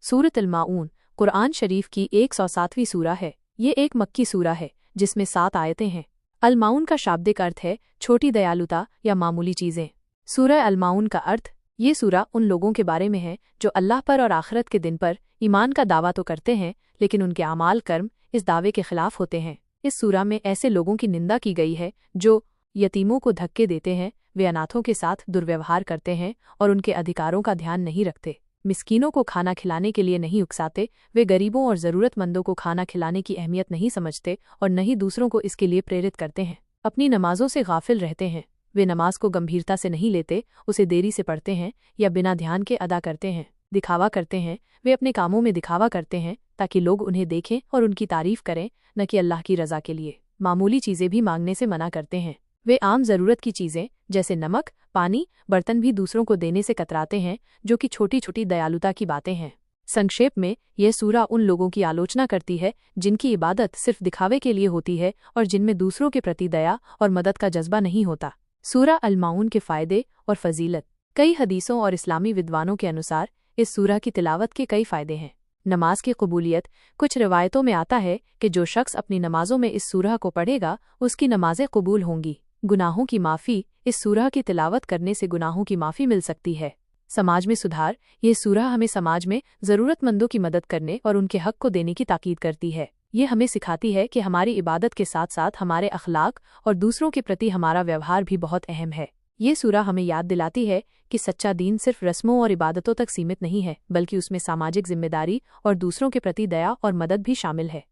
सूरत अल-माऊन कुरान शरीफ की 107वीं सूरा है। ये एक मक्की सूरा है जिसमें 7 आयतें हैं। अल-माऊन का शाब्दिक अर्थ है छोटी दयालुता या मामूली चीज़ें। सूरह अल-माऊन का अर्थ, ये सूरा उन लोगों के बारे में है जो अल्लाह पर और आखिरत के दिन पर ईमान का दावा तो करते हैं, लेकिन उनके अमाल कर्म इस दावे के खिलाफ होते हैं। इस सूरा में ऐसे लोगों की निंदा की गई है जो यतीमों को धक्के देते हैं, वे अनाथों के साथ दुर्व्यवहार करते हैं और उनके अधिकारों का ध्यान नहीं रखते, मिस्कीनों को खाना खिलाने के लिए नहीं उकसाते, वे गरीबों और ज़रूरतमंदों को खाना खिलाने की अहमियत नहीं समझते और न ही दूसरों को इसके लिए प्रेरित करते हैं। अपनी नमाजों से गाफिल रहते हैं, वे नमाज को गंभीरता से नहीं लेते, उसे देरी से पढ़ते हैं या बिना ध्यान के अदा करते हैं। दिखावा करते हैं, वे अपने कामों में दिखावा करते हैं ताकि लोग उन्हें देखें और उनकी तारीफ करें, न कि अल्लाह की रज़ा के लिए। मामूली चीज़ें भी मांगने से मना करते हैं, वे आम ज़रूरत की चीज़ें जैसे नमक, पानी, बर्तन भी दूसरों को देने से कतराते हैं, जो कि छोटी छोटी दयालुता की बातें हैं। संक्षेप में, यह सूरा उन लोगों की आलोचना करती है जिनकी इबादत सिर्फ दिखावे के लिए होती है और जिनमें दूसरों के प्रति दया और मदद का जज्बा नहीं होता। सूरा अल-माऊन के फ़ायदे और फजीलत। कई हदीसों और इस्लामी विद्वानों के अनुसार इस सूरा की तिलावत के कई फ़ायदे हैं। नमाज की कबूलियत। कुछ रिवायतों में आता है कि जो शख्स अपनी नमाजों में इस सूरा को पढ़ेगा उसकी नमाजें कबूल होंगी। गुनाहों की माफ़ी। इस सूरा की तिलावत करने से गुनाहों की माफ़ी मिल सकती है। समाज में सुधार। ये सूरा हमें समाज में ज़रूरतमंदों की मदद करने और उनके हक को देने की ताकीद करती है। ये हमें सिखाती है कि हमारी इबादत के साथ साथ हमारे अखलाक और दूसरों के प्रति हमारा व्यवहार भी बहुत अहम है। ये सूरा हमें याद दिलाती है कि सच्चा दीन सिर्फ रस्मों और इबादतों तक सीमित नहीं है, बल्कि उसमें सामाजिक जिम्मेदारी और दूसरों के प्रति दया और मदद भी शामिल है।